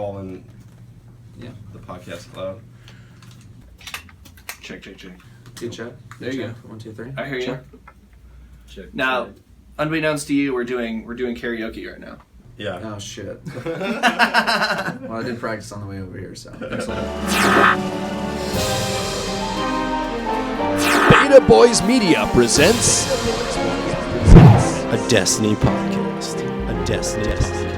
all in the podcast cloud. Check. Good check. There you go. 1, 2, 3. I hear you. Check. Now, unbeknownst to you, we're doing karaoke right now. Yeah. Oh shit. Well, I did practice on the way over here, so. Beta Boys Media presents A Destiny podcast. A Destiny podcast.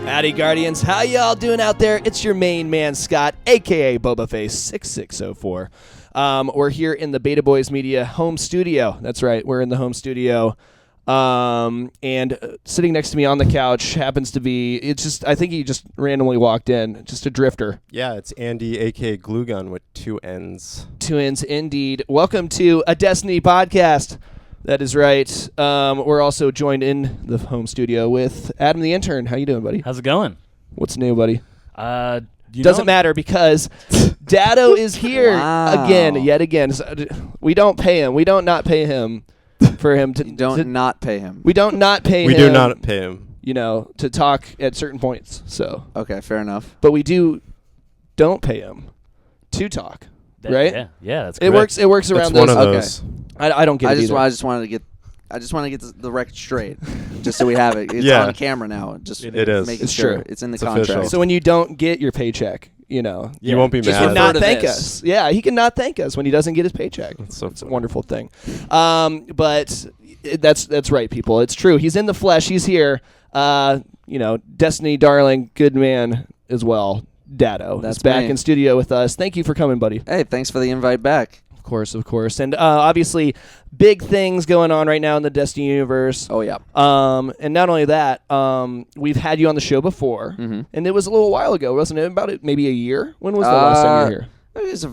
Howdy Guardians, how y'all doing out there? It's your main man Scott, aka BobaFace6604. We're here in the Beta Boys Media home studio. That's right, we're in the home studio. And sitting next to me on the couch happens to be, I think he just randomly walked in, just a drifter. Yeah, it's Andy, aka Glue Gun with 2 N's. 2 N's indeed. Welcome to A Destiny podcast. That is right. We're also joined in the home studio with Adam the intern. How you doing, buddy? How's it going? What's new, buddy? Doesn't matter because Datto is here yet again. So, we don't pay him. We don't not pay him for him to... not pay him. We don't not pay him. We do not pay him. You know, to talk at certain points. So. Okay, fair enough. But we don't pay him to talk. Right? Yeah, that's correct. It works around it's one of those. Okay. I don't get it either. I just wanted to get the record straight, just so we have it. It's on camera now. Just it is. Making it's sure true. It's in the it's contract. official. So when you don't get your paycheck, you know, you won't be just mad. not to thank this. us. Yeah, he can not thank us when he doesn't get his paycheck. It's a wonderful thing. But that's right, people. It's true. He's in the flesh. He's here. Destiny, darling, good man as well. Datto is back in studio with us. Thank you for coming, buddy. Hey, thanks for the invite back. Of course. And obviously, big things going on right now in the Destiny universe. Oh, yeah. And not only that, we've had you on the show before, and it was a little while ago, wasn't it? Maybe a year? When was the last time you were here? It was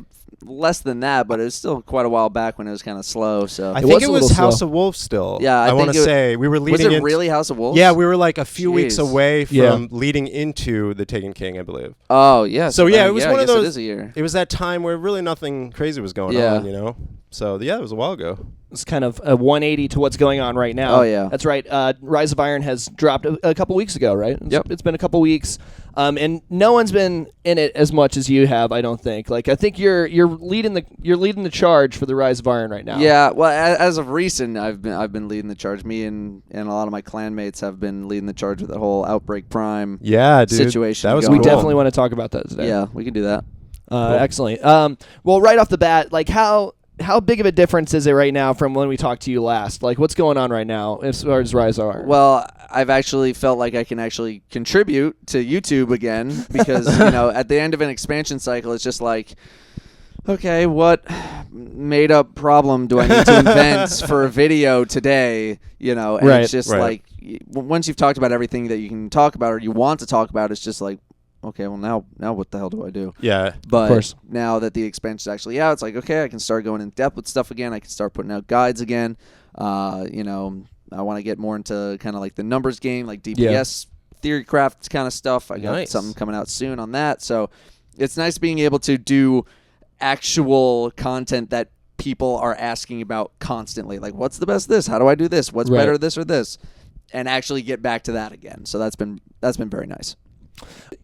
less than that, but it was still quite a while back when it was kind of slow. So I think it was House of Wolves still. Yeah, I want to say we were leading. Was it really House of Wolves? Yeah, we were like a few weeks away from leading into the Taken King, I believe. Oh yeah. So it was one of those. It is a year. It was that time where really nothing crazy was going on, you know. So it was a while ago. It's kind of a 180 to what's going on right now. Oh yeah, that's right. Rise of Iron has dropped a couple weeks ago, right? It's been a couple weeks, and no one's been in it as much as you have. I don't think. Like I think you're leading the charge for the Rise of Iron right now. Yeah. Well, as of recent, I've been leading the charge. Me and a lot of my clanmates have been leading the charge with the whole Outbreak Prime situation. That was We definitely want to talk about that today. Yeah, we can do that. Excellent. Well, right off the bat, like how big of a difference is it right now from when we talked to you last? Like, what's going on right now as far as Rise of Iron? Well, I've actually felt like I can actually contribute to YouTube again because, at the end of an expansion cycle, it's just like, okay, what made-up problem do I need to invent for a video today? And it's just like, once you've talked about everything that you can talk about or you want to talk about, it's just like, okay, well, now what the hell do I do? Yeah. But of course. Now that the expansion's actually out, it's like, okay, I can start going in depth with stuff again. I can start putting out guides again. I want to get more into kind of like the numbers game, like DPS, Theorycraft kind of stuff. I got something coming out soon on that. So it's nice being able to do actual content that people are asking about constantly. Like, what's the best this? How do I do this? What's better this or this? And actually get back to that again. So that's been very nice.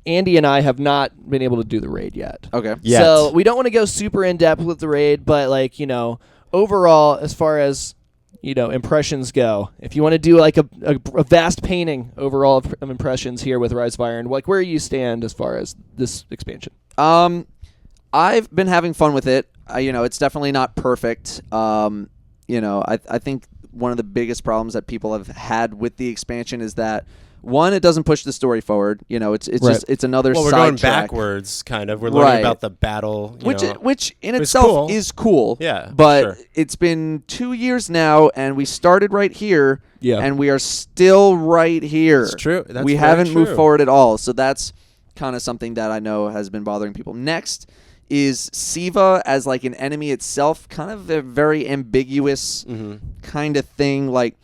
Andy and I have not been able to do the raid yet. Okay. So we don't want to go super in depth with the raid, but overall, as far as impressions go, if you want to do like a vast painting overall of impressions here with Rise of Iron, like where you stand as far as this expansion? I've been having fun with it. It's definitely not perfect. I think one of the biggest problems that people have had with the expansion is that, one, it doesn't push the story forward. It's just it's another side we're going track. Backwards, kind of. We're learning about the battle, which in itself is cool. Yeah, but it's been 2 years now, and we started right here, and we are still right here. It's true. We haven't moved forward at all. So that's kind of something that I know has been bothering people. Next is Siva as like an enemy itself, kind of a very ambiguous kind of thing. Like,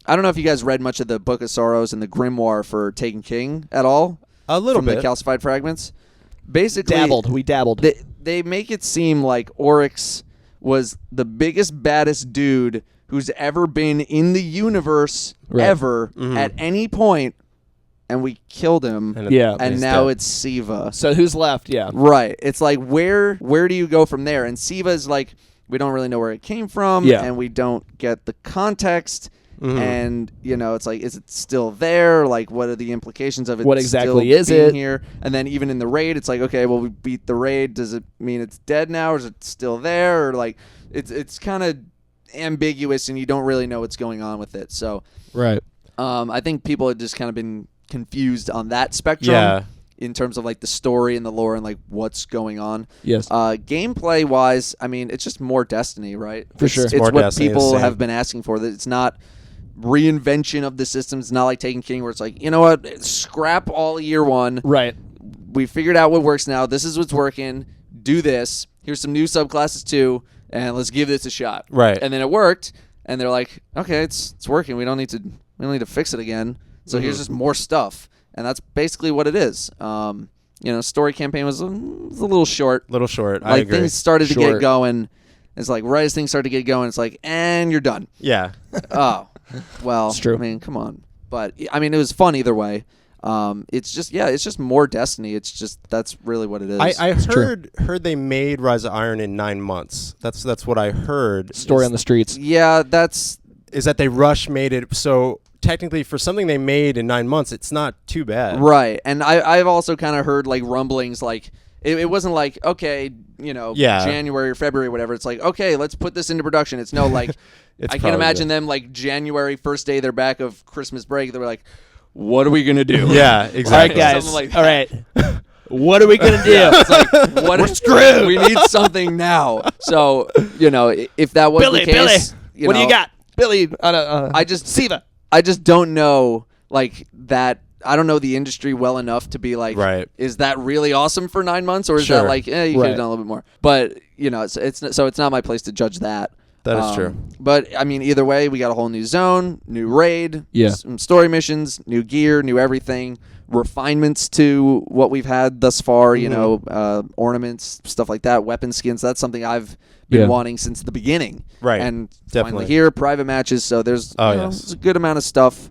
I don't know if you guys read much of the Book of Sorrows and the Grimoire for Taken King at all. A little bit. From the calcified fragments. Basically, We dabbled. They make it seem like Oryx was the biggest, baddest dude who's ever been in the universe ever at any point, and we killed him. And he's now dead. it's Siva. So who's left? Yeah. Right. It's like where do you go from there? And Siva is like we don't really know where it came from, and we don't get the context. And it's like, is it still there? Like, what are the implications of it? What exactly still is being it here? And then even in the raid, it's like, okay, well, we beat the raid. Does it mean it's dead now, or is it still there? Or like, it's kind of ambiguous, and you don't really know what's going on with it. So, right. I think people have just kind of been confused on that spectrum. Yeah. In terms of like the story and the lore and like what's going on. Yes. Gameplay wise, I mean, it's just more Destiny, right? For sure. It's more what Destiny, people same. have been asking for. That it's not reinvention of the system. It's not like Taken King where it's like, you know what, scrap all year one. Right. We figured out what works now. This is what's working. Do this. Here's some new subclasses too, and let's give this a shot. Right. And then it worked, and they're like, okay, it's working. We don't need to fix it again. So here's just more stuff. And that's basically what it is. Story campaign was a little short. I agree. Things started to Short. get going. It's like right as things started to get going, it's like, and you're done. Yeah. Oh, well. It's true. I mean, come on. But I mean, it was fun either way. It's just more Destiny. It's just that's really what it is. I heard they made Rise of Iron in 9 months. That's what I heard. Story on the streets. Yeah, that's is that they made it so. Technically, for something they made in 9 months, it's not too bad. right. And I've also kind of heard like rumblings like it wasn't like, okay, January or February or whatever. It's like, okay, let's put this into production. It's no like I can imagine them like January, first day they're back of Christmas break. They were like, what are we going to do? Yeah, exactly. All right, guys. Something like All right. What are we going to do? It's like, we're screwed. We need something now. So, if that was Billy, the case. Billy, what do you got? Billy, Siva. I just don't know, like, that. I don't know the industry well enough to be like, right. Is that really awesome for 9 months? Or is that like, you could have done a little bit more? But, it's not my place to judge that. That is true. But, I mean, either way, we got a whole new zone, new raid, Yeah. some story missions, new gear, new everything, refinements to what we've had thus far, ornaments, stuff like that, weapon skins. That's something I've been wanting since the beginning. Right. And Definitely. finally here, private matches. So there's, there's a good amount of stuff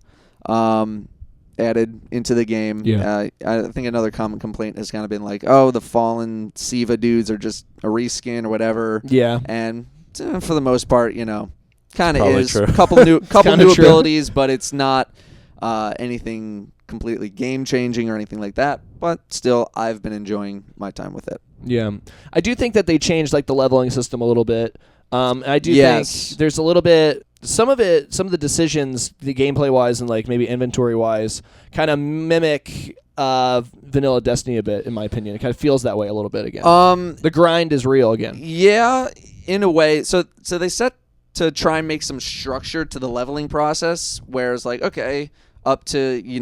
added into the game. Yeah. I think another common complaint has kind of been like, oh, the fallen Siva dudes are just a reskin or whatever. Yeah. And for the most part, kind of Probably is true. a couple new true. abilities, but it's not anything completely game changing or anything like that. But still, I've been enjoying my time with it. Yeah. I do think that they changed like the leveling system a little bit. I do Yes. think there's a little bit some of the decisions, the gameplay wise and like maybe inventory wise, kind of mimic vanilla Destiny a bit, in my opinion. It kind of feels that way a little bit again. The grind is real again. Yeah, in a way. So they set to try and make some structure to the leveling process, whereas like, okay, up to, you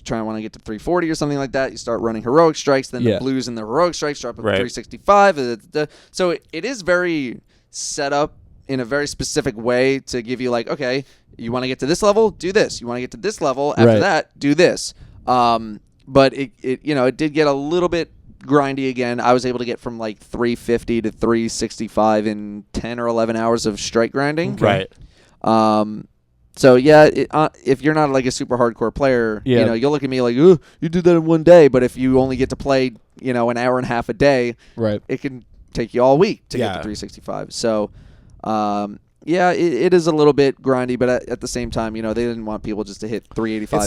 try and want to get to 340 or something like that, you start running heroic strikes, then the blues and the heroic strikes drop up to 365. So it is very set up in a very specific way to give you like, okay, you want to get to this level, do this. You want to get to this level, after that, do this. But it did get a little bit grindy again. I was able to get from like 350 to 365 in 10 or 11 hours of strike grinding. Right. So yeah, if you're not like a super hardcore player, you'll look at me like, "Ooh, you did that in one day." But if you only get to play, an hour and a half a day, it can take you all week to get to 365. So, it is a little bit grindy, but at the same time, they didn't want people just to hit 385.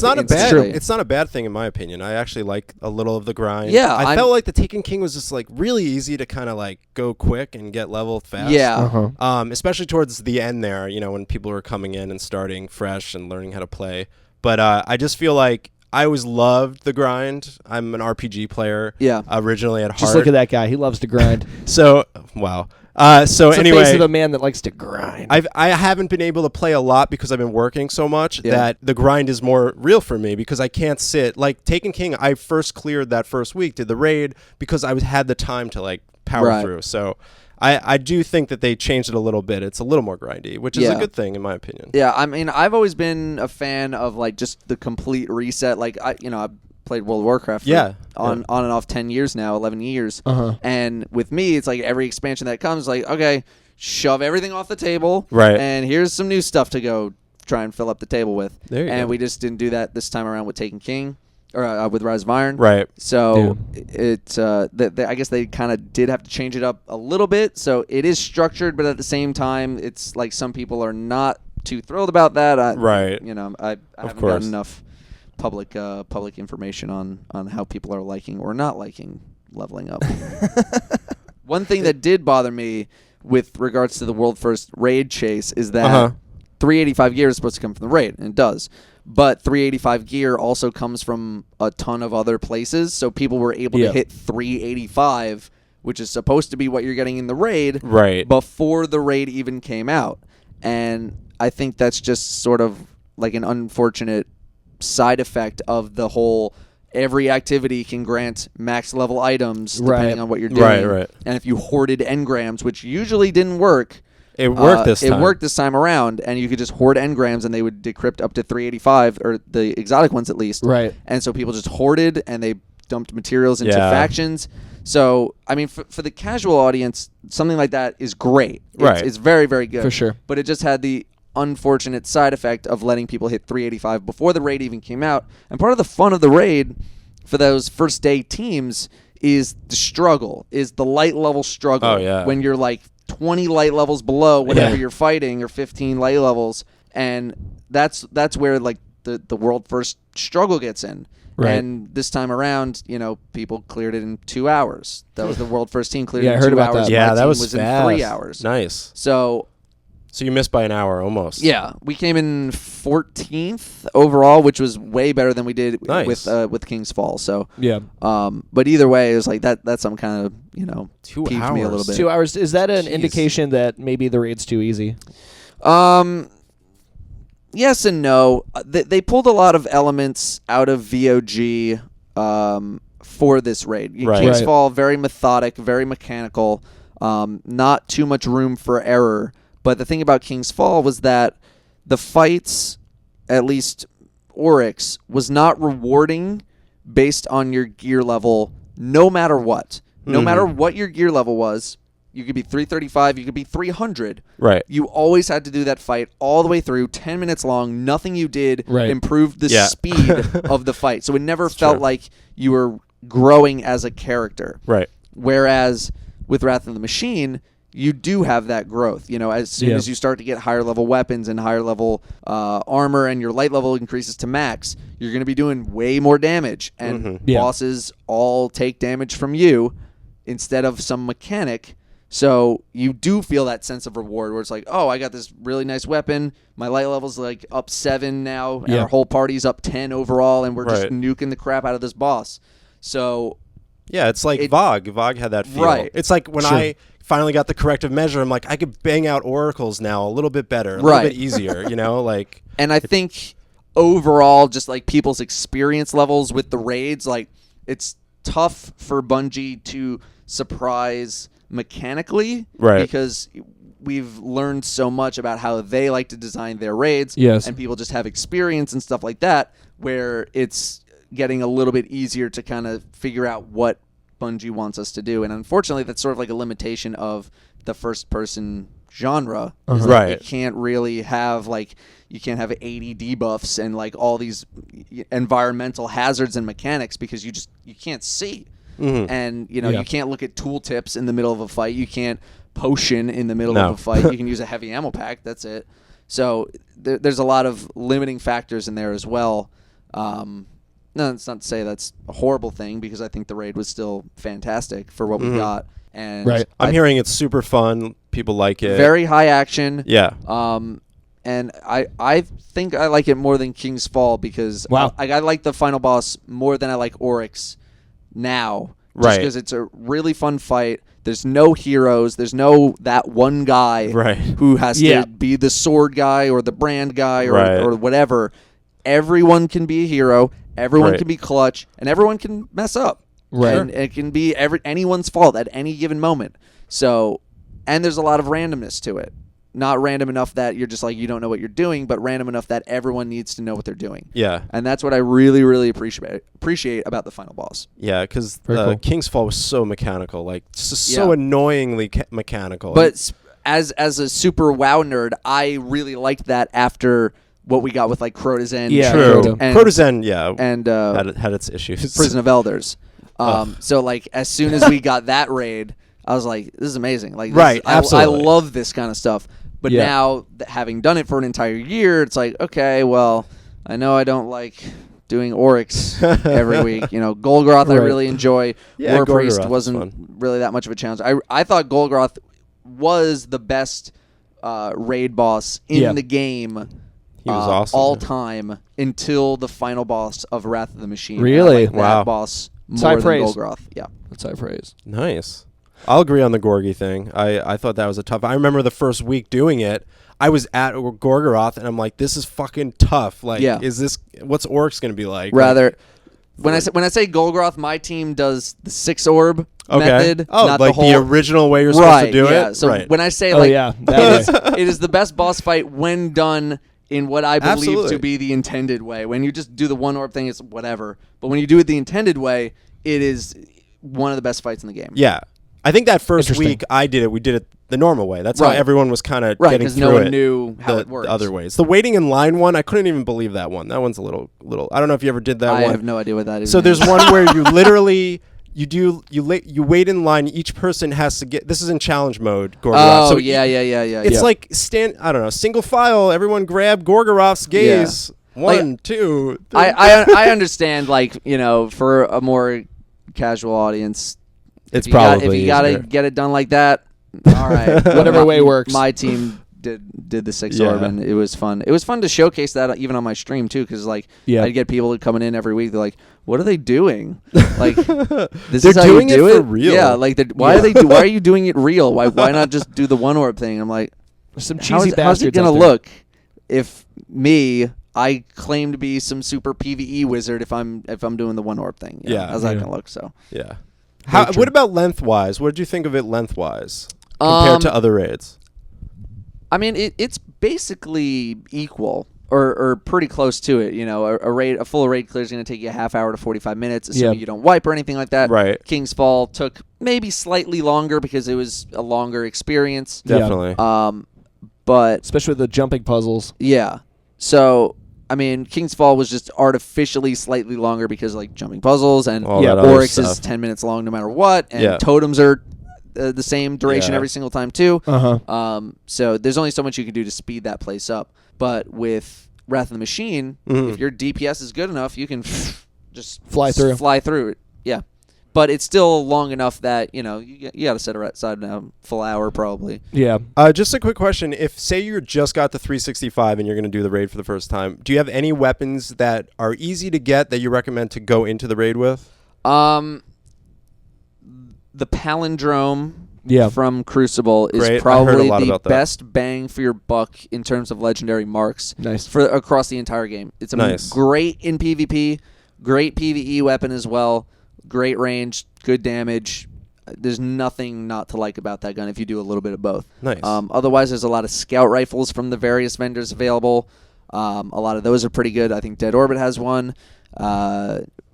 It's not a bad thing in my opinion. I actually like a little of the grind. Yeah, I felt like the Taken King was just like really easy to kind of like go quick and get leveled fast. Yeah. Especially towards the end there, when people were coming in and starting fresh and learning how to play. But I just feel like I always loved the grind. I'm an RPG player. Yeah. Originally at heart. Just look at that guy. He loves to grind. So, wow. It's the face of a man that likes to grind. I haven't been able to play a lot because I've been working so much that the grind is more real for me because I can't sit. Like Taken King, I first cleared that first week, did the raid because I had the time to like power through. So I do think that they changed it a little bit. It's a little more grindy, which is a good thing in my opinion. Yeah, I mean, I've always been a fan of like just the complete reset. Like I've played World of Warcraft on and off 10 years now, 11 years. And with me, it's like every expansion that comes, like, okay, shove everything off the table. Right. And here's some new stuff to go try and fill up the table with. There you and go. we just didn't do that this time around with Taken King. or with Rise of Iron. Right. So I guess they kind of did have to change it up a little bit. So it is structured, but at the same time, it's like some people are not too thrilled about that. Right. I haven't gotten enough public information on how people are liking or not liking leveling up. One thing that did bother me with regards to the world first raid chase is that 385 gear is supposed to come from the raid, and it does. But 385 gear also comes from a ton of other places, so people were able to hit 385, which is supposed to be what you're getting in the raid, before the raid even came out. And I think that's just sort of like an unfortunate side effect of the whole every activity can grant max level items depending on what you're doing. Right. And if you hoarded engrams, which usually didn't work, it worked this time. It worked this time around, and you could just hoard engrams, and they would decrypt up to 385, or the exotic ones at least. Right. And so people just hoarded, and they dumped materials into factions. So, I mean, for the casual audience, something like that is great. It's very, very good. For sure. But it just had the unfortunate side effect of letting people hit 385 before the raid even came out. And part of the fun of the raid for those first day teams is the struggle, is the light level struggle. Oh, yeah. When you're like 20 light levels below whatever you're fighting, or 15 light levels, and that's where like the world first struggle gets in. Right. And this time around, people cleared it in 2 hours. That was the world first team cleared it in I heard 2 about hours. that. Yeah, My that team was in fast. 3 hours. Nice. So you missed by an hour almost. yeah, we came in 14th overall, which was way better than we did with King's Fall. So but either way, it was like that's some kind of 2 peeved hours. me a little bit. 2 hours. Is that an indication that maybe the raid's too easy? Yes and no. They pulled a lot of elements out of VOG for this raid. King's Fall, very methodic, very mechanical, not too much room for error. But the thing about King's Fall was that the fights, at least Oryx, was not rewarding based on your gear level no matter what. No matter what your gear level was, you could be 335, you could be 300. Right. You always had to do that fight all the way through, 10 minutes long. Nothing you did improved the speed of the fight. So it never felt like you were growing as a character. Right. Whereas with Wrath of the Machine, you do have that growth. As soon as you start to get higher level weapons and higher level armor, and your light level increases to max, you're going to be doing way more damage. And bosses all take damage from you instead of some mechanic. So you do feel that sense of reward where it's like, oh, I got this really nice weapon. My light level's like up 7 now, and our whole party's up 10 overall, and we're just nuking the crap out of this boss. So yeah, it's like VOG. VOG had that feel. Right. It's like when I finally got the corrective measure, I'm like, I could bang out oracles now a little bit better, a little bit easier, like. And I think overall, just like people's experience levels with the raids, like it's tough for Bungie to surprise mechanically, because we've learned so much about how they like to design their raids, and people just have experience and stuff like that, where it's getting a little bit easier to kind of figure out what Bungie wants us to do. And unfortunately, that's sort of like a limitation of the first-person genre. You can't really have you can't have 80 debuffs and like all these environmental hazards and mechanics, because you can't see. And you can't look at tooltips in the middle of a fight. You can't potion in the middle of a fight. You can use a heavy ammo pack. That's it. So there's a lot of limiting factors in there as well. No, it's not to say that's a horrible thing, because I think the raid was still fantastic for what we got. And I'm hearing it's super fun. People like it. Very high action. Yeah. And I think I like it more than King's Fall, because I like the final boss more than I like Oryx now. Just because it's a really fun fight. There's no heroes. There's no that one guy who has to be the sword guy or the brand guy or whatever. Everyone can be a hero. Everyone can be clutch, and everyone can mess up. And it can be anyone's fault at any given moment. So, and there's a lot of randomness to it. Not random enough that you're just like, you don't know what you're doing, but random enough that everyone needs to know what they're doing. Yeah. And that's what I really, really appreciate about the final boss. Yeah, because cool. King's Fall was so mechanical, so annoyingly mechanical. But as a super WoW nerd, I really liked that after what we got with like Crota's End. Yeah, True. And, Crota's End, yeah, and had its issues. Prison of Elders. So like as soon as we got that raid, I was like, this is amazing. Like, Right, I absolutely. love this kind of stuff. But Yeah. now having done it for an entire year, it's like, okay, well, I know I don't like doing Oryx every week. Golgroth I Right. really enjoy. Yeah, War Priest Golgroth is wasn't fun. really that much of a challenge. I thought Golgroth was the best raid boss in the game. He was awesome. all time until the final boss of Wrath of the Machine. Really? I like Wow. that boss It's high more than praise. Golgroth. Yeah. That's high praise. Nice. I'll agree on the Gorgy thing. I thought that was a tough. I remember the first week doing it. I was at Gorgoroth and I'm like, this is fucking tough. Like, Yeah. what's Oryx gonna be like? Rather, when I say Golgroth, my team does the 6 orb Okay. method. Oh, not like the whole original way you're right. supposed to do Yeah. it. So right. when I say Oh, like, yeah, that it is the best boss fight when done in what I believe Absolutely. to be the intended way. When you just do the 1 orb thing, it's whatever. But when you do it the intended way, it is one of the best fights in the game. Yeah. I think that first Interesting. week I did it, we did it the normal way. That's Right. how everyone was kind of Right, getting because through no one it. knew how the, it works. the other ways. The waiting in line one, I couldn't even believe that one. That one's a little. I don't know if you ever did that I one. have no idea what that is. So there's one where you literally you wait in line. Each person has to get. This is in challenge mode. Gorgoroth. Oh, so yeah. It's like I don't know, single file. Everyone grab Gorgoroth's gaze. Yeah. 1, 2. 3. I understand, like, for a more casual audience, It's if you got- probably if you gotta easier. get it done like that, all right. Whatever way works. My team did the 6 Yeah. orb, and it was fun. It was fun to showcase that even on my stream too, because like Yeah. I'd get people coming in every week. They're like, "What are they doing? Like, this They're is how doing you do it it for real. Yeah, like why are you doing it real? Why not just do the 1 orb thing?" I'm like, There's some how's cheesy it bastards gonna out there. look if I claim to be some super PvE wizard if I'm doing the 1 orb thing? Yeah. How's that Yeah. gonna look? So Yeah. Very true. What about lengthwise? What did you think of it lengthwise compared to other raids? I mean, it's basically equal or pretty close to it. A full raid clear is going to take you a half hour to 45 minutes, assuming Yeah. you don't wipe or anything like that. Right. King's Fall took maybe slightly longer because it was a longer experience. Yeah. Definitely. But Especially with the jumping puzzles. yeah, so I mean, King's Fall was just artificially slightly longer because like jumping puzzles and All Yeah, that other Oryx is stuff. 10 minutes long no matter what, and Yeah. totems are the same duration Yeah. every single time too. Uh-huh. So there's only so much you can do to speed that place up. But with Wrath of the Machine, Mhm. if your DPS is good enough, you can just Fly through. Fly through it. Yeah. But it's still long enough that, you got to set aside now full hour probably. Yeah. Just a quick question. If, say, you just got the 365 and you're going to do the raid for the first time, do you have any weapons that are easy to get that you recommend to go into the raid with? The palindrome Yeah. from Crucible is Great. I heard a probably lot the about that. best bang for your buck in terms of legendary marks Nice. for across the entire game. It's Nice. great in PvP, great PvE weapon as well, great range, good damage. There's nothing not to like about that gun if you do a little bit of both. Nice. Otherwise, there's a lot of scout rifles from the various vendors available. A lot of those are pretty good. I think Dead Orbit has one.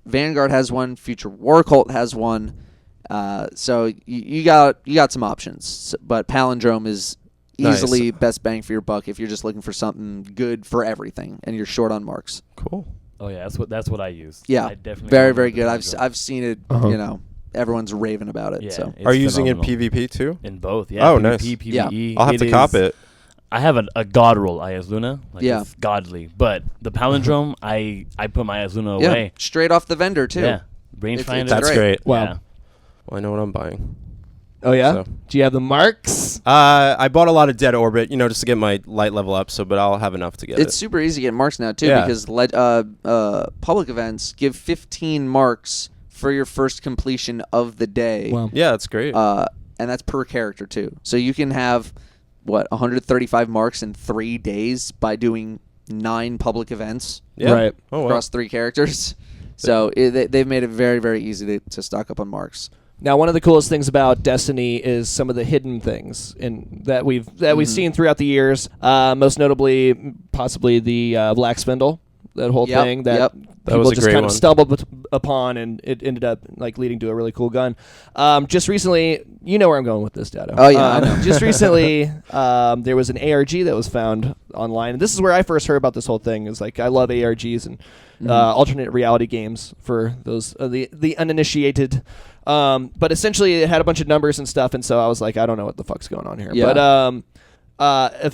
Vanguard has one. Future War Cult has one. So you got some options, but Palindrome is easily best bang for your buck if you're just looking for something good for everything and you're short on marks. Cool. Oh yeah, that's what I use. Yeah, I definitely very love very the good. Palindrome. I've seen it. Uh-huh. Everyone's raving about it. Yeah, So it's Are you using it phenomenal. in PvP too? In both? Yeah. Oh, PvP, nice. PvE. I'll have to cop it. I have a god roll, Ayazluna. Like Yeah. it's godly. But the palindrome, I put my Ayazluna yeah, away. straight off the vendor too. Yeah. Rangefinder. it's That's great. great. Wow. Yeah. Well, I know what I'm buying. Oh, yeah? So. Do you have the marks? I bought a lot of Dead Orbit, just to get my light level up. But I'll have enough to get It's it. super easy to get marks now too Yeah. because public events give 15 marks for your first completion of the day. Wow. Yeah, that's great. And that's per character too. So you can have 135 marks in 3 days by doing 9 public events yeah. Right. Oh, wow. across 3 characters. So they've made it very very easy to stock up on marks. Now, one of the coolest things about Destiny is some of the hidden things that we've seen throughout the years. Most notably, possibly the Black Spindle. that whole Yep, thing that yep. That people was a just great kind of one. stumbled upon, and it ended up like leading to a really cool gun. Just recently, you know where I'm going with this, Datto. Oh, yeah, I know. Just recently, there was an ARG that was found online, and this is where I first heard about this whole thing. Is like I love ARGs and alternate reality games for those the uninitiated. But essentially, it had a bunch of numbers and stuff, and so I was like, I don't know what the fuck's going on here. Yeah. But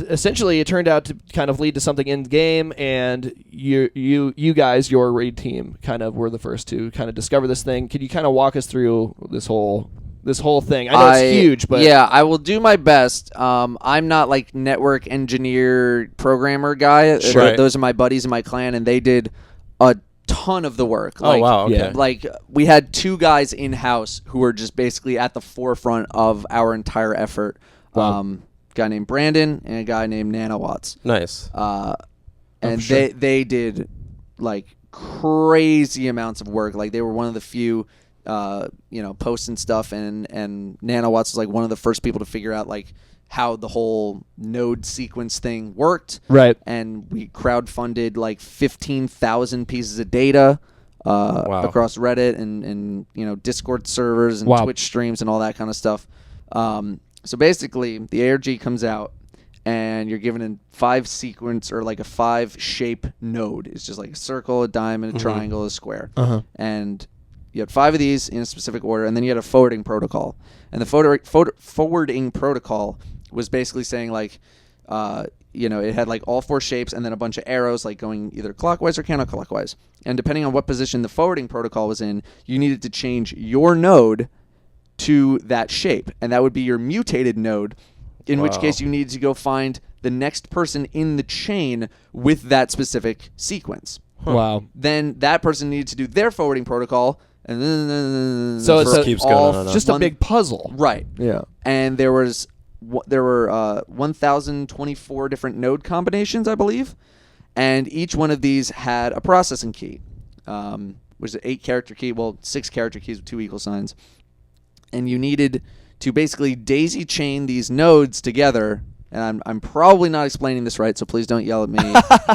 essentially, it turned out to kind of lead to something in game, and you guys, your raid team, kind of were the first to kind of discover this thing. Could you kind of walk us through this whole thing? I know it's huge, but yeah, I will do my best. I'm not like network engineer programmer guy. Sure. Right. Those are my buddies in my clan, and they did a ton of the work. Oh, wow, okay. yeah. Like we had 2 guys in house who were just basically at the forefront of our entire effort. Wow. Guy named Brandon and a guy named Nanowatts. Nice. And sure. they did like crazy amounts of work. Like they were one of the few posting stuff, and Nanowatts was like one of the first people to figure out like how the whole node sequence thing worked. Right. And we crowdfunded like 15,000 pieces of data across Reddit and Discord servers and Twitch streams and all that kind of stuff. So basically, the ARG comes out, and you're given a 5 sequence or like a 5 shape node. It's just like a circle, a diamond, a triangle, a square. And you had 5 of these in a specific order, and then you had a forwarding protocol. And the forwarding protocol was basically saying like, it had like all 4 shapes and then a bunch of arrows like going either clockwise or counterclockwise. And depending on what position the forwarding protocol was in, you needed to change your node to that shape, and that would be your mutated node, in which case you need to go find the next person in the chain with that specific sequence. Wow. Then that person needed to do their forwarding protocol, and then So it keeps going on and on. just a big puzzle. Right. Yeah. And there were 1,024 different node combinations, I believe, and each one of these had a processing key, which is an 8-character key, 6 character keys with 2 equal signs. And you needed to basically daisy chain these nodes together. And I'm probably not explaining this right, so please don't yell at me,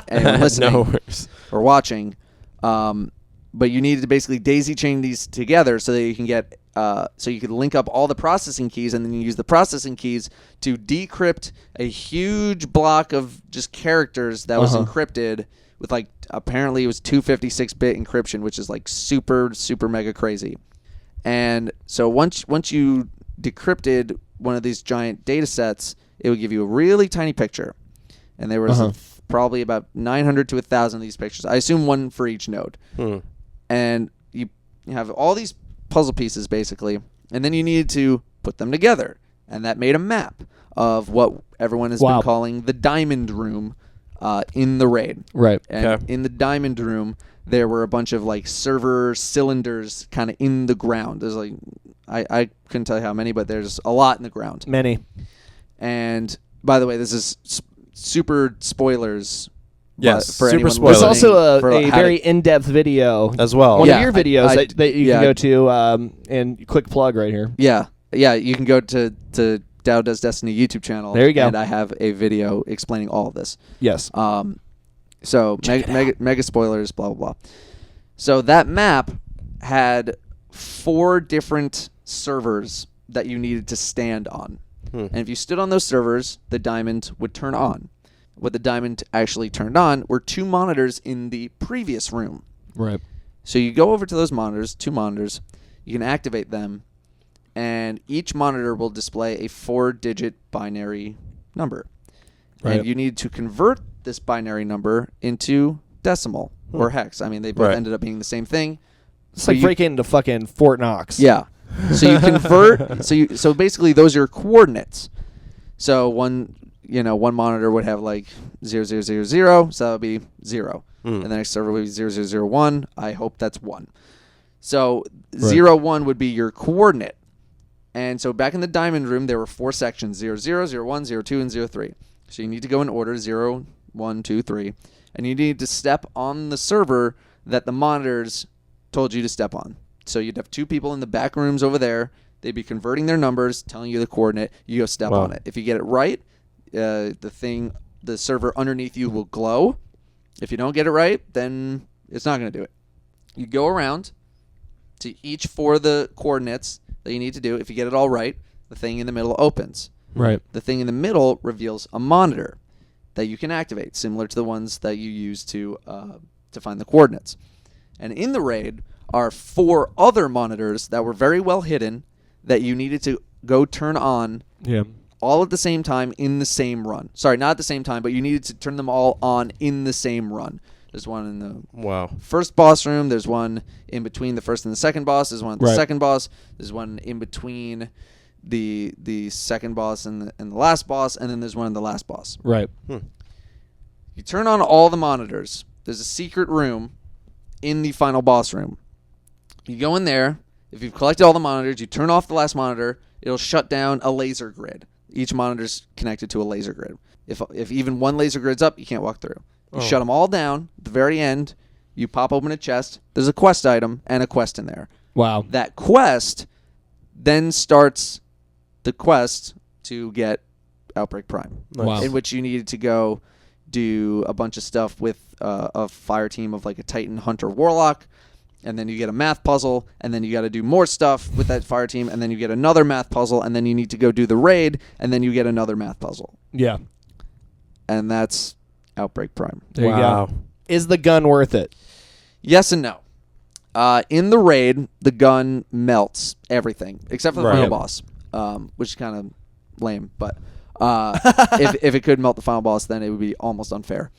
anyone listening No worries. or watching. But you needed to basically daisy chain these together so that you can get, so you could link up all the processing keys, and then you use the processing keys to decrypt a huge block of just characters that was encrypted with like, apparently it was 256-bit encryption, which is like super, super mega crazy. And so once you decrypted one of these giant data sets, it would give you a really tiny picture. And there was probably about 900 to 1,000 of these pictures. I assume one for each node. And you have all these puzzle pieces, basically, and then you needed to put them together. And that made a map of what everyone has been calling the Diamond Room in the raid. Right. And in the Diamond Room, there were a bunch of like server cylinders kind of in the ground. There's like, I couldn't tell you how many, but there's a lot in the ground. Many. And by the way, this is super spoilers. Yes, for super anyone spoilers. There's listening also for a how very to- in-depth video As well. One Yeah, of your videos that you can yeah. go to, and quick plug right here. Yeah, you can go to Dow Does Destiny YouTube channel. There you go. And I have a video explaining all of this. Yes. So mega spoilers, blah, blah, blah. So that map had 4 different servers that you needed to stand on. And if you stood on those servers, the diamond would turn on. What the diamond actually turned on were 2 monitors in the previous room. Right. So you go over to those monitors, 2 monitors, you can activate them, and each monitor will display a 4-digit binary number. Right. And you need to convert this binary number into decimal or hex. I mean, they both ended up being the same thing. It's like breaking into fucking Fort Knox. Yeah. So you convert. So basically, those are coordinates. So one monitor would have like 0000, so that would be 0, and the next server would be 0001. I hope that's 1. So 01 would be your coordinate. And so back in the Diamond Room, there were 4 sections: 00, 01, 02, and 03. So you need to go in order: 0, 1, 2, 3, and you need to step on the server that the monitors told you to step on. So you'd have 2 people in the back rooms over there. They'd be converting their numbers, telling you the coordinate. You go step on it. If you get it right, the server underneath you will glow, If you don't get it right, then it's not going to do it. You go around to each 4 of the coordinates that you need to do. If you get it all right, the thing in the middle opens. Right. The thing in the middle reveals a monitor that you can activate, similar to the ones that you use to find the coordinates. And in the raid are 4 other monitors that were very well hidden that you needed to go turn on all at the same time in the same run. Sorry, not at the same time, but you needed to turn them all on in the same run. There's one in the first boss room. There's one in between the first and the second boss. There's one at the second boss. There's one in between the second boss and the last boss, and then there's one in the last boss. Right. You turn on all the monitors. There's a secret room in the final boss room. You go in there. If you've collected all the monitors, you turn off the last monitor. It'll shut down a laser grid. Each monitor's connected to a laser grid. If even one laser grid's up, you can't walk through. You shut them all down. At the very end, you pop open a chest. There's a quest item and a quest in there. Wow. That quest then starts the quest to get Outbreak Prime. Nice. Wow. In which you needed to go do a bunch of stuff with a fire team of like a Titan Hunter Warlock, and then you get a math puzzle, and then you got to do more stuff with that fire team, and then you get another math puzzle, and then you need to go do the raid, and then you get another math puzzle. Yeah. And that's Outbreak Prime. There you go. Is the gun worth it? Yes and no. In the raid, the gun melts everything except for the final boss, which is kind of lame. But if it could melt the final boss, then it would be almost unfair.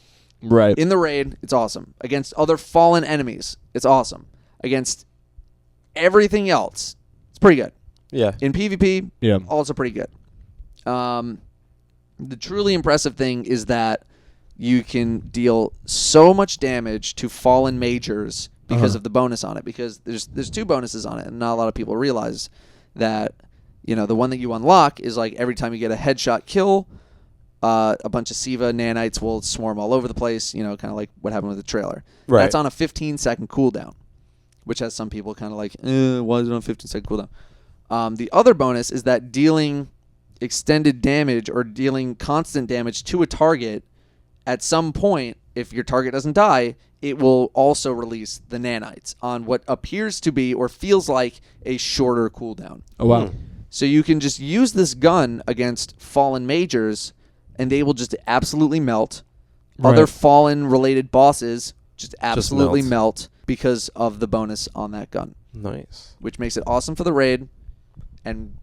Right. In the raid, it's awesome. Against other fallen enemies, it's awesome. Against everything else, it's pretty good. Yeah. In PvP, also pretty good. The truly impressive thing is that you can deal so much damage to fallen majors because of the bonus on it. Because there's 2 bonuses on it, and not a lot of people realize that. You know, the one that you unlock is like every time you get a headshot kill, a bunch of Siva nanites will swarm all over the place. You know, kind of like what happened with the trailer. Right. That's on a 15-second cooldown, which has some people kind of like, why is it on a 15-second cooldown? The other bonus is that dealing extended damage or dealing constant damage to a target, at some point, if your target doesn't die, it will also release the nanites on what appears to be or feels like a shorter cooldown. Oh, wow. So you can just use this gun against fallen majors, and they will just absolutely melt. Right. Other fallen-related bosses just absolutely melt. melt because of the bonus on that gun. Nice. Which makes it awesome for the raid and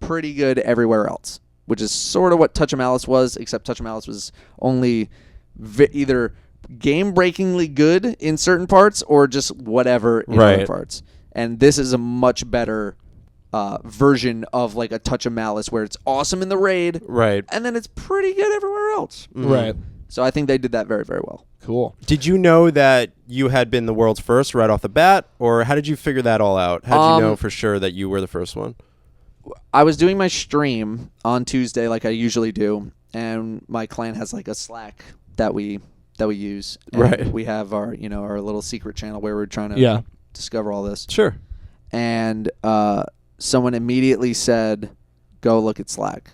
pretty good everywhere else, which is sort of what Touch of Malice was, except Touch of Malice was only either game-breakingly good in certain parts or just whatever in other parts. And this is a much better version of like a Touch of Malice where it's awesome in the raid, and then it's pretty good everywhere else. Right. So I think they did that very, very well. Cool. Did you know that you had been the world's first right off the bat, or how did you figure that all out? How did you know for sure that you were the first one? I was doing my stream on Tuesday like I usually do, and my clan has like a Slack that we use. And we have our our little secret channel where we're trying to discover all this. Sure. And someone immediately said, "Go look at Slack,"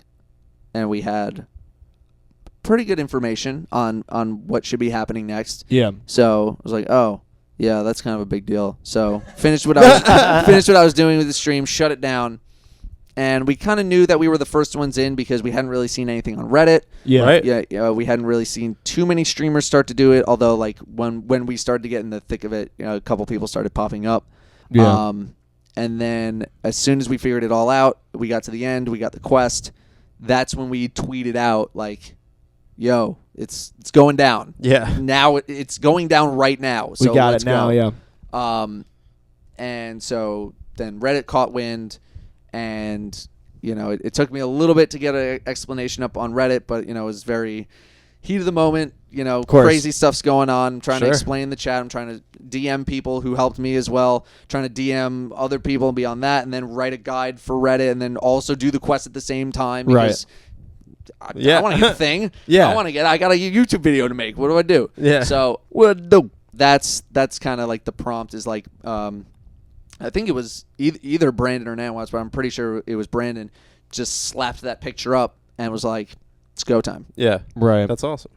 and we had pretty good information on what should be happening next. Yeah. So I was like, "Oh, yeah, that's kind of a big deal." So finished what I was doing with the stream, shut it down, and we kind of knew that we were the first ones in because we hadn't really seen anything on Reddit. Yeah. Right. Yeah. We hadn't really seen too many streamers start to do it. Although, like when we started to get in the thick of it, a couple people started popping up. Yeah. And then as soon as we figured it all out, we got to the end, we got the quest. That's when we tweeted out like, "Yo, it's going down." Yeah. Now it's going down right now. So we got let's it now. go. Yeah. And so then Reddit caught wind, and it took me a little bit to get an explanation up on Reddit, but it was very heat of the moment. Crazy stuff's going on. I'm trying to explain the chat. I'm trying to DM people who helped me as well. Trying to DM other people and be on that, and then write a guide for Reddit, and then also do the quest at the same time because I want to get the thing. Yeah. I got a YouTube video to make. What do I do? Yeah. So What do? that's kind of like the prompt is like I think it was either Brandon or Nanwatch, but I'm pretty sure it was Brandon. Just slapped that picture up and was like, "It's go time." Yeah. Right. That's awesome.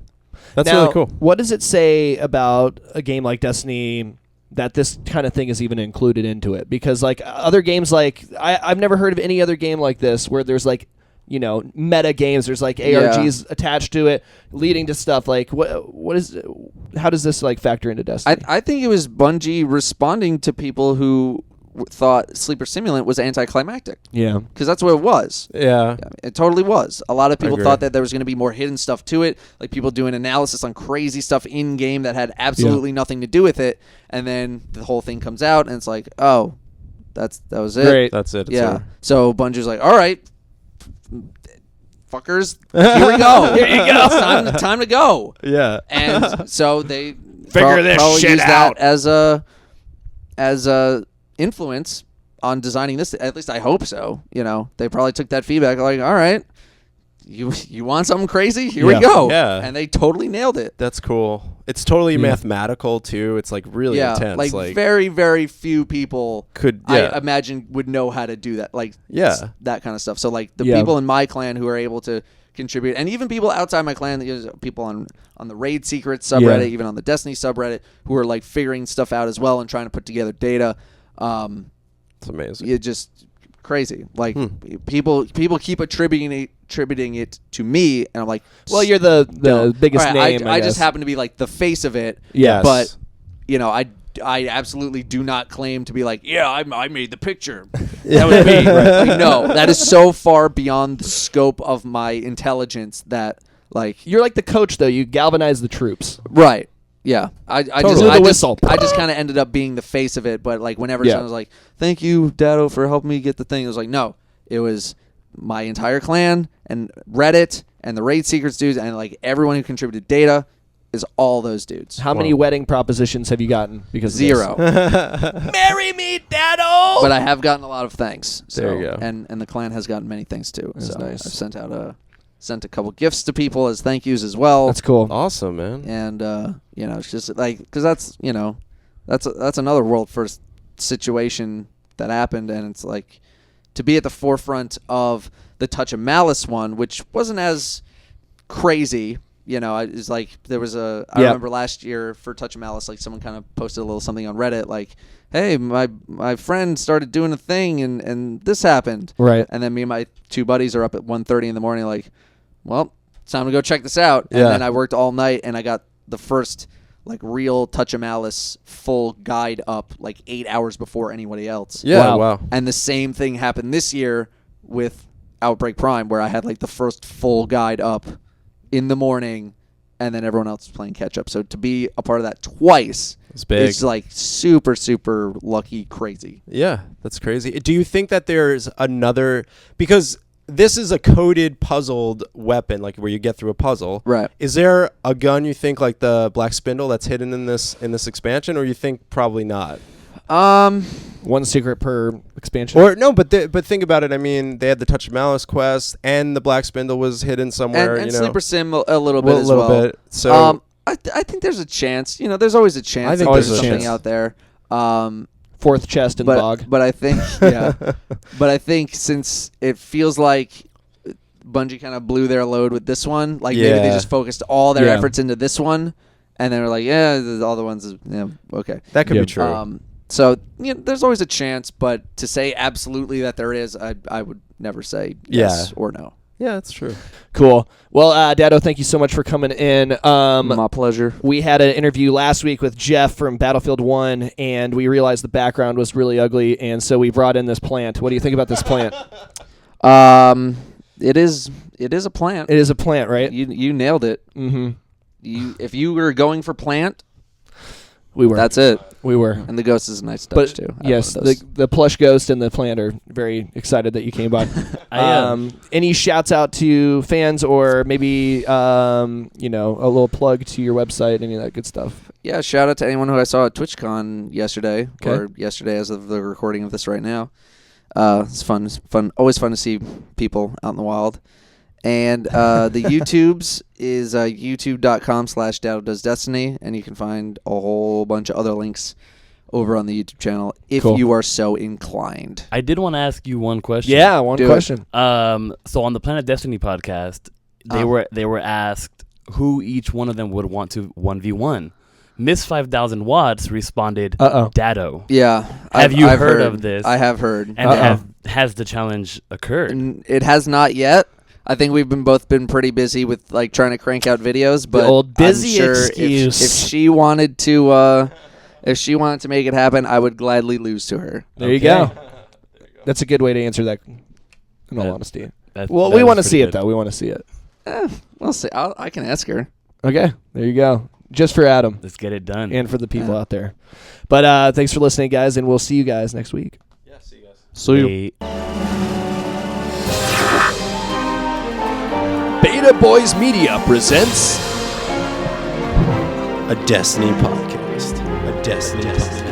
That's Now, really cool. What does it say about a game like Destiny that this kind of thing is even included into it? Because like other games, like I've never heard of any other game like this where there's like, you know, meta games. There's like ARGs attached to it, leading to stuff like how does this like factor into Destiny? I think it was Bungie responding to people who thought Sleeper Simulant was anticlimactic. Yeah. Because that's what it was. Yeah. It totally was. A lot of people agree. thought that there was going to be more hidden stuff to it, like people doing analysis on crazy stuff in game that had absolutely nothing to do with it, and then the whole thing comes out and it's like, oh, that was it. Great. That's it. It's Yeah. over. So Bungie's like, all right, fuckers, here we go. Here you go. It's time to go. Yeah. And so they Figure this probably shit use out. that as a influence on designing this. At least I hope so. You know, they probably took that feedback like, all right, you want something crazy? Here we go. Yeah. And they totally nailed it. That's cool. It's totally mathematical too. It's like really intense. Like very, very few people could I imagine would know how to do that. Like that kind of stuff. So like the people in my clan who are able to contribute, and even people outside my clan, people on the Raid Secrets subreddit, even on the Destiny subreddit, who are like figuring stuff out as well and trying to put together data. It's amazing. It's just crazy. Like people keep attributing it to me, and I'm like, Well, you're the biggest all right, name. I guess. just happen to be like the face of it. Yes. But you know, I absolutely do not claim to be like, I made the picture. That was me. Like, no, that is so far beyond the scope of my intelligence that like You're like the coach, though. You galvanize the troops. right. Yeah, I Totally. Whistle. just kind of ended up being the face of it. But like whenever someone was like, "Thank you, Datto, for helping me get the thing," it was like, no, it was my entire clan and Reddit and the Raid Secrets dudes and like everyone who contributed data is all those dudes. How many wedding propositions have you gotten? Because of Zero. this? Marry me, Datto. But I have gotten a lot of thanks. So, There you go. And the clan has gotten many thanks too. That's so nice. I've sent a couple gifts to people as thank yous as well. That's cool. Awesome, man. And you know, it's just like because that's that's another world first situation that happened, and it's like to be at the forefront of the Touch of Malice one, which wasn't as crazy. You know, it's like there was I remember last year for Touch of Malice, like someone kind of posted a little something on Reddit, like, "Hey, my friend started doing a thing, and this happened." Right. And then me and my two buddies are up at 1:30 in the morning, like, well, it's time to go check this out. And then I worked all night, and I got the first like real Touch of Malice full guide up like 8 hours before anybody else. Yeah, wow. And the same thing happened this year with Outbreak Prime, where I had like the first full guide up in the morning, and then everyone else was playing catch up. So to be a part of that twice, It's big. it's like super, super lucky, crazy. Yeah, that's crazy. Do you think that there's another, because this is a coded puzzled weapon, like where you get through a puzzle. Right. Is there a gun you think like the Black Spindle that's hidden in this expansion, or you think probably not? One secret per expansion. Or no, but think about it. I mean, they had the Touch of Malice quest, and the Black Spindle was hidden somewhere. And you know, Sleeper Sim a little bit a as little well. bit. So I think there's a chance. You know, there's always a chance. I think that there's there's a something chance. out there. Fourth chest in the bog. But I think, but I think since it feels like Bungie kind of blew their load with this one, like maybe they just focused all their efforts into this one, and then were like, all the ones, okay. that could be true. So there's always a chance, but to say absolutely that there is, I would never say yes or no. Yeah, that's true. Cool. Well, Datto, thank you so much for coming in. My pleasure. We had an interview last week with Jeff from Battlefield 1, and we realized the background was really ugly, and so we brought in this plant. What do you think about this plant? It is a plant. It is a plant, right? You nailed it. Mm-hmm. If you were going for plant, We were. that's it. We were. And the ghost is a nice touch But too. I have yes, one of those. the plush ghost and the plant are very excited that you came by. I am. Any shouts out to fans, or maybe a little plug to your website, any of that good stuff? Yeah, shout out to anyone who I saw at TwitchCon yesterday, Okay. or yesterday as of the recording of this right now. It's fun. It's fun. Always fun to see people out in the wild. And the YouTubes is youtube.com/DattoDoesDestiny, and you can find a whole bunch of other links over on the YouTube channel if Cool. you are so inclined. I did want to ask you one question. Yeah, one Do it. question. So on the Planet Destiny podcast, they Oh. were asked who each one of them would want to 1v1. Miss 5,000 Watts responded, Datto. Yeah. Have you heard of this? I have heard. And has the challenge occurred? It has not yet. I think we've both been pretty busy with like trying to crank out videos, but the old busy I'm sure excuse. If she wanted to make it happen, I would gladly lose to her. There you go. That's a good way to answer that. In all honesty, that we want to is see pretty it though. We want to see it. We'll see. I can ask her. Okay, there you go. Just for Adam. Let's get it done. And for the people out there. But thanks for listening, guys, and we'll see you guys next week. Yeah, see you guys. See you. Beta Boys Media presents A Destiny podcast. A Destiny podcast.